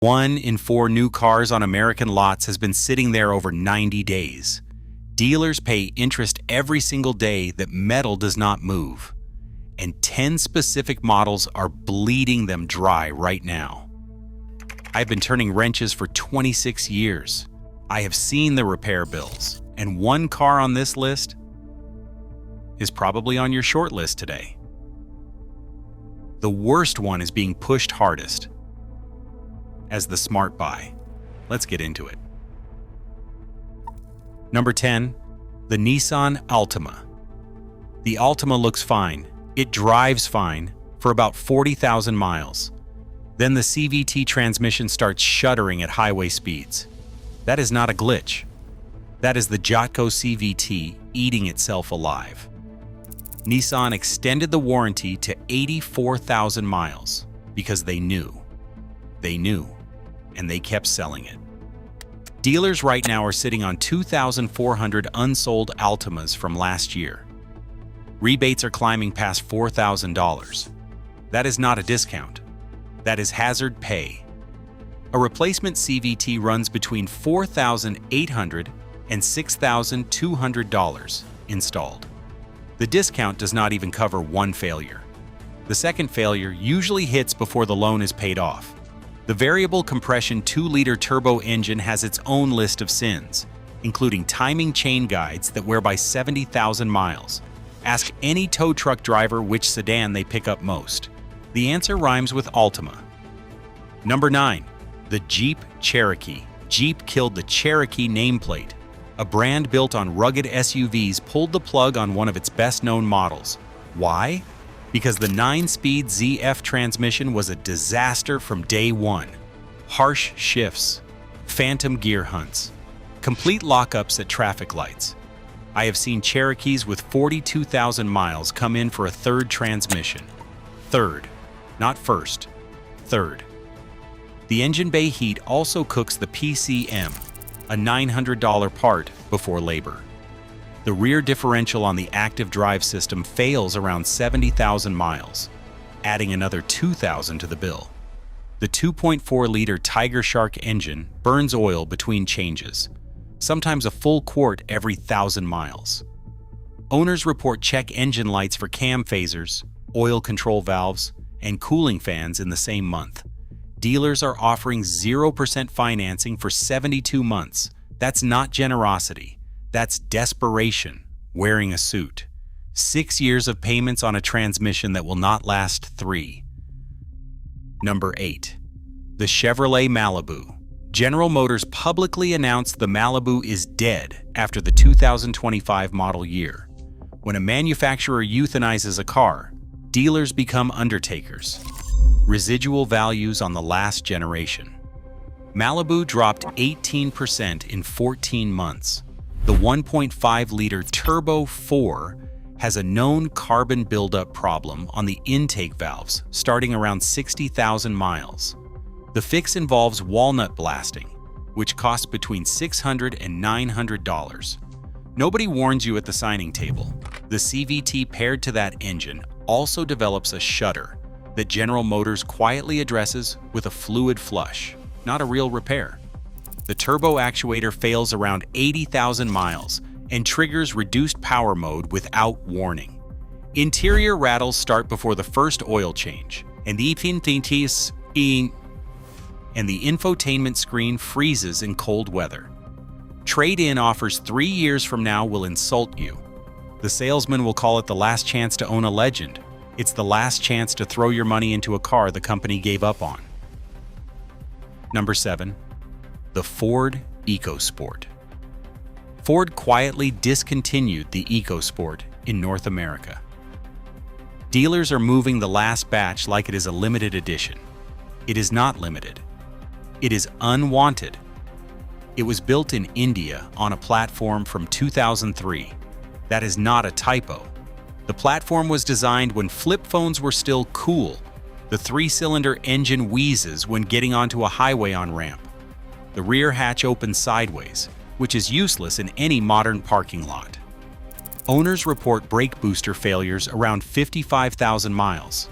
1 in 4 new cars on American lots has been sitting there over 90 days. Dealers pay interest every single day that metal does not move. And 10 specific models are bleeding them dry right now. I've been turning wrenches for 26 years. I have seen the repair bills, and one car on this list is probably on your short list today. The worst one is being pushed hardest as the smart buy. Let's get into it. Number 10, the Nissan Altima. The Altima looks fine. It drives fine for about 40,000 miles. Then the CVT transmission starts shuddering at highway speeds. That is not a glitch. That is the Jotco CVT eating itself alive. Nissan extended the warranty to 84,000 miles because they knew. And they kept selling it. Dealers right now are sitting on 2,400 unsold Altimas from last year. Rebates are climbing past $4,000. That is not a discount. That is hazard pay. A replacement CVT runs between $4,800 and $6,200 installed. The discount does not even cover one failure. The second failure usually hits before the loan is paid off. The variable compression 2-liter turbo engine has its own list of sins, including timing chain guides that wear by 70,000 miles. Ask any tow truck driver which sedan they pick up most. The answer rhymes with Altima. Number 9, the Jeep Cherokee. Jeep killed the Cherokee nameplate. A brand built on rugged SUVs pulled the plug on one of its best-known models. Why? Because the 9-speed ZF transmission was a disaster from day one. Harsh shifts, phantom gear hunts, complete lockups at traffic lights. I have seen Cherokees with 42,000 miles come in for a third transmission. Third, not first, third. The engine bay heat also cooks the PCM, a $900 part, before labor. The rear differential on the active drive system fails around 70,000 miles, adding another 2,000 to the bill. The 2.4-liter Tiger Shark engine burns oil between changes, sometimes a full quart every 1,000 miles. Owners report check engine lights for cam phasers, oil control valves, and cooling fans in the same month. Dealers are offering 0% financing for 72 months. That's not generosity. That's desperation, wearing a suit. 6 years of payments on a transmission that will not last 3. Number 8, the Chevrolet Malibu. General Motors publicly announced the Malibu is dead after the 2025 model year. When a manufacturer euthanizes a car, dealers become undertakers. Residual values on the last generation. Malibu dropped 18% in 14 months. The 1.5-liter Turbo 4 has a known carbon buildup problem on the intake valves starting around 60,000 miles. The fix involves walnut blasting, which costs between $600 and $900. Nobody warns you at the signing table. The CVT paired to that engine also develops a shudder that General Motors quietly addresses with a fluid flush, not a real repair. The turbo actuator fails around 80,000 miles and triggers reduced power mode without warning. Interior rattles start before the first oil change, and the infotainment screen freezes in cold weather. Trade-in offers 3 years from now will insult you. The salesman will call it the last chance to own a legend. It's the last chance to throw your money into a car the company gave up on. Number 7, the Ford EcoSport. Ford quietly discontinued the EcoSport in North America. Dealers are moving the last batch like it is a limited edition. It is not limited. It is unwanted. It was built in India on a platform from 2003. That is not a typo. The platform was designed when flip phones were still cool. The 3-cylinder engine wheezes when getting onto a highway on-ramp. The rear hatch opens sideways, which is useless in any modern parking lot. Owners report brake booster failures around 55,000 miles.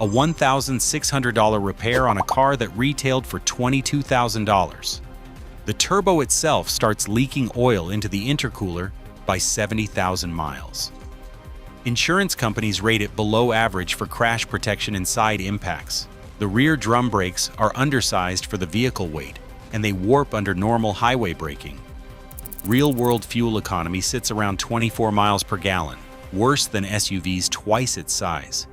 a $1,600 repair on a car that retailed for $22,000. The turbo itself starts leaking oil into the intercooler by 70,000 miles. Insurance companies rate it below average for crash protection and side impacts. The rear drum brakes are undersized for the vehicle weight, and they warp under normal highway braking. Real-world fuel economy sits around 24 miles per gallon, worse than SUVs twice its size.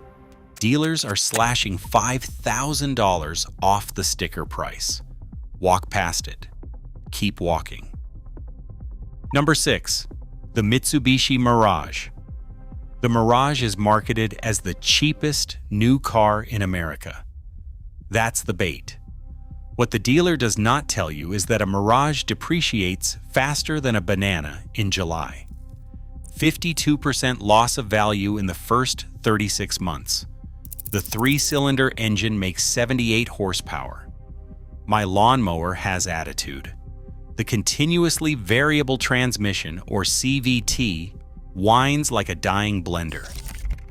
Dealers are slashing $5,000 off the sticker price. Walk past it. Keep walking. Number 6. The Mitsubishi Mirage. The Mirage is marketed as the cheapest new car in America. That's the bait. What the dealer does not tell you is that a Mirage depreciates faster than a banana in July. 52% loss of value in the first 36 months. The 3-cylinder engine makes 78 horsepower. My lawnmower has attitude. The continuously variable transmission, or CVT, whines like a dying blender.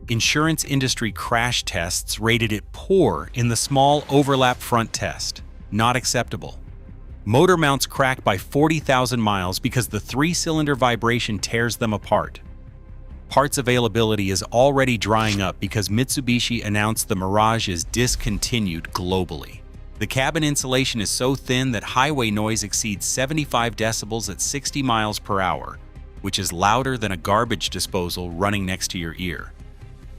Insurance industry crash tests rated it poor in the small overlap front test. Not acceptable. Motor mounts crack by 40,000 miles because the 3-cylinder vibration tears them apart. Parts availability is already drying up because Mitsubishi announced the Mirage is discontinued globally. The cabin insulation is so thin that highway noise exceeds 75 decibels at 60 miles per hour, which is louder than a garbage disposal running next to your ear.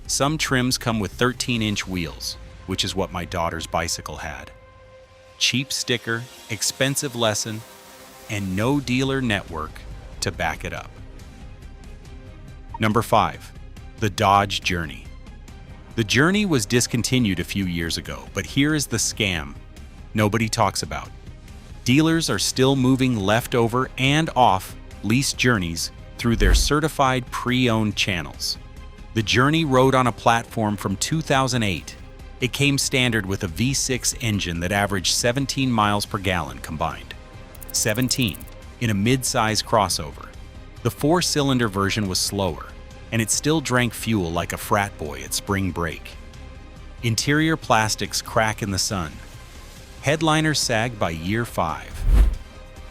Some trims come with 13-inch wheels, which is what my daughter's bicycle had. Cheap sticker, expensive lesson, and no dealer network to back it up. Number 5. The Dodge Journey. The Journey was discontinued a few years ago, but here is the scam nobody talks about. Dealers are still moving leftover and off lease Journeys through their certified pre-owned channels. The Journey rode on a platform from 2008. It came standard with a V6 engine that averaged 17 miles per gallon combined. 17 in a mid-size crossover. The 4-cylinder version was slower, and it still drank fuel like a frat boy at spring break. Interior plastics crack in the sun. Headliners sag by year 5.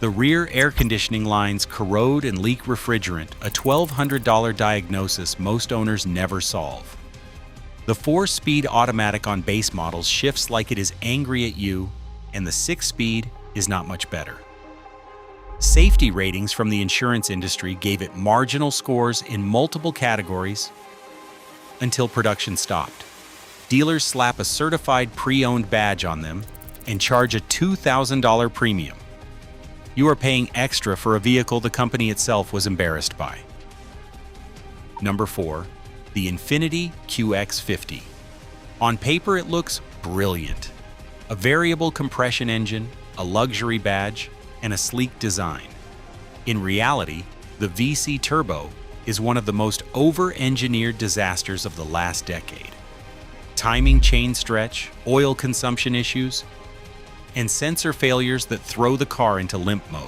The rear air conditioning lines corrode and leak refrigerant, a $1,200 diagnosis most owners never solve. The 4-speed automatic on base models shifts like it is angry at you, and the 6-speed is not much better. Safety ratings from the insurance industry gave it marginal scores in multiple categories until production stopped. Dealers slap a certified pre-owned badge on them and charge a $2,000 premium. You are paying extra for a vehicle the company itself was embarrassed by. Number 4. The Infiniti QX50. On paper, it looks brilliant. A variable compression engine, a luxury badge, and a sleek design. In reality, the VC Turbo is one of the most over-engineered disasters of the last decade. Timing chain stretch, oil consumption issues, and sensor failures that throw the car into limp mode.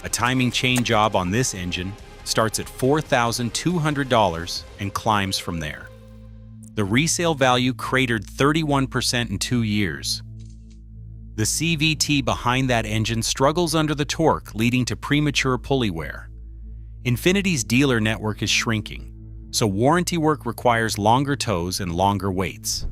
A timing chain job on this engine starts at $4,200 and climbs from there. The resale value cratered 31% in 2 years. The CVT behind that engine struggles under the torque, leading to premature pulley wear. Infiniti's dealer network is shrinking, so warranty work requires longer tows and longer waits.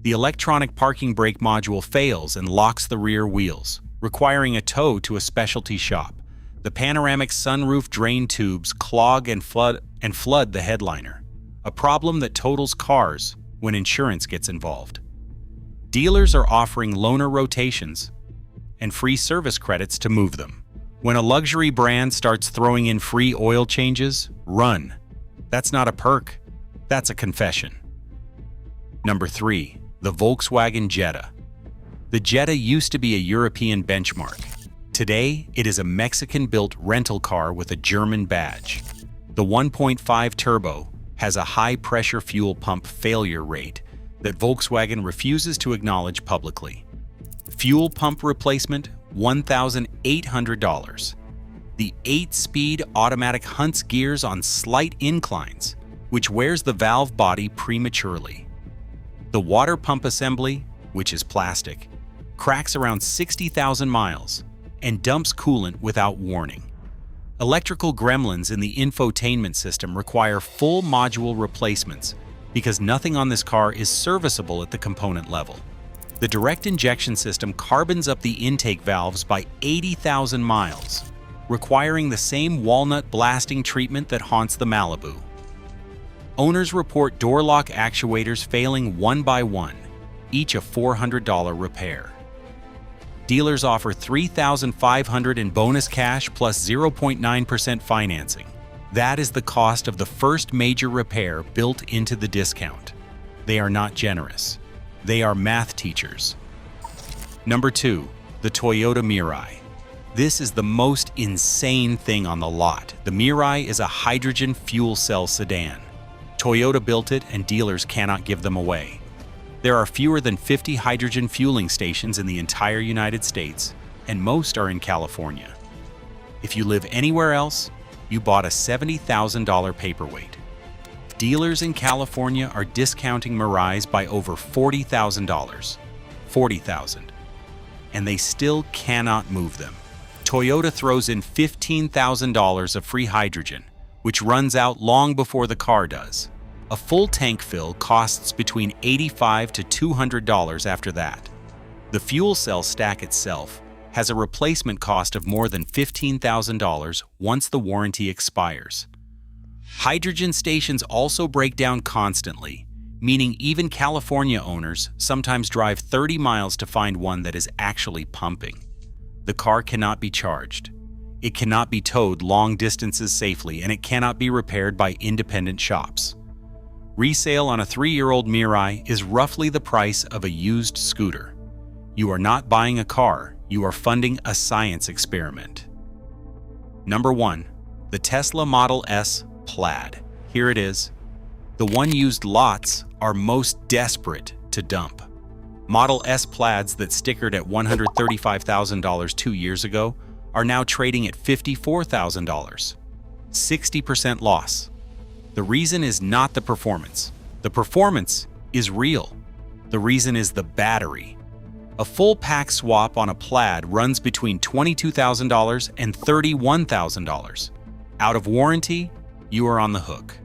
The electronic parking brake module fails and locks the rear wheels, requiring a tow to a specialty shop. The panoramic sunroof drain tubes clog and flood the headliner, a problem that totals cars when insurance gets involved. Dealers are offering loaner rotations and free service credits to move them. When a luxury brand starts throwing in free oil changes, run. That's not a perk, that's a confession. Number 3. The Volkswagen Jetta. The Jetta used to be a European benchmark. Today, it is a Mexican-built rental car with a German badge. The 1.5 turbo has a high-pressure fuel pump failure rate that Volkswagen refuses to acknowledge publicly. Fuel pump replacement, $1,800. The 8-speed automatic hunts gears on slight inclines, which wears the valve body prematurely. The water pump assembly, which is plastic, cracks around 60,000 miles and dumps coolant without warning. Electrical gremlins in the infotainment system require full module replacements because nothing on this car is serviceable at the component level. The direct injection system carbons up the intake valves by 80,000 miles, requiring the same walnut blasting treatment that haunts the Malibu. Owners report door lock actuators failing one by one, each a $400 repair. Dealers offer $3,500 in bonus cash plus 0.9% financing. That is the cost of the first major repair built into the discount. They are not generous. They are math teachers. Number 2, the Toyota Mirai. This is the most insane thing on the lot. The Mirai is a hydrogen fuel cell sedan. Toyota built it and dealers cannot give them away. There are fewer than 50 hydrogen fueling stations in the entire United States, and most are in California. If you live anywhere else, you bought a $70,000 paperweight. Dealers in California are discounting Mirais by over $40,000. $40,000. And they still cannot move them. Toyota throws in $15,000 of free hydrogen, which runs out long before the car does. A full tank fill costs between $85 to $200 after that. The fuel cell stack itself has a replacement cost of more than $15,000 once the warranty expires. Hydrogen stations also break down constantly, meaning even California owners sometimes drive 30 miles to find one that is actually pumping. The car cannot be charged. It cannot be towed long distances safely, and it cannot be repaired by independent shops. Resale on a 3-year-old Mirai is roughly the price of a used scooter. You are not buying a car, you are funding a science experiment. Number 1. The Tesla Model S Plaid. Here it is. The one-used lots are most desperate to dump. Model S Plaids that stickered at $135,000 2 years ago are now trading at $54,000. 60% loss. The reason is not the performance. The performance is real. The reason is the battery. A full pack swap on a Plaid runs between $22,000 and $31,000. Out of warranty, you are on the hook.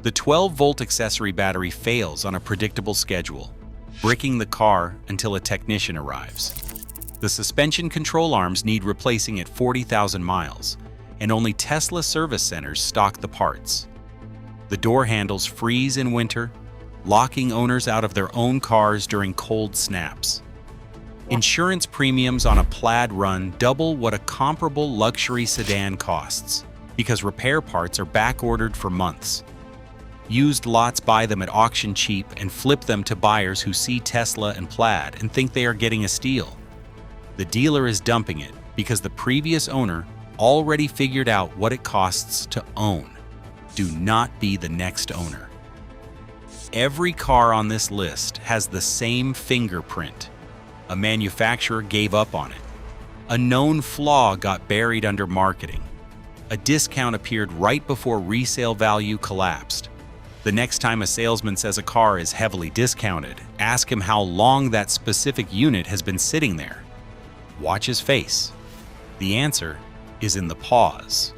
The 12-volt accessory battery fails on a predictable schedule, bricking the car until a technician arrives. The suspension control arms need replacing at 40,000 miles, and only Tesla service centers stock the parts. The door handles freeze in winter, locking owners out of their own cars during cold snaps. Insurance premiums on a Plaid run double what a comparable luxury sedan costs, because repair parts are back-ordered for months. Used lots buy them at auction cheap and flip them to buyers who see Tesla and Plaid and think they are getting a steal. The dealer is dumping it because the previous owner already figured out what it costs to own. Do not be the next owner. Every car on this list has the same fingerprint. A manufacturer gave up on it. A known flaw got buried under marketing. A discount appeared right before resale value collapsed. The next time a salesman says a car is heavily discounted, ask him how long that specific unit has been sitting there. Watch his face. The answer is in the pause.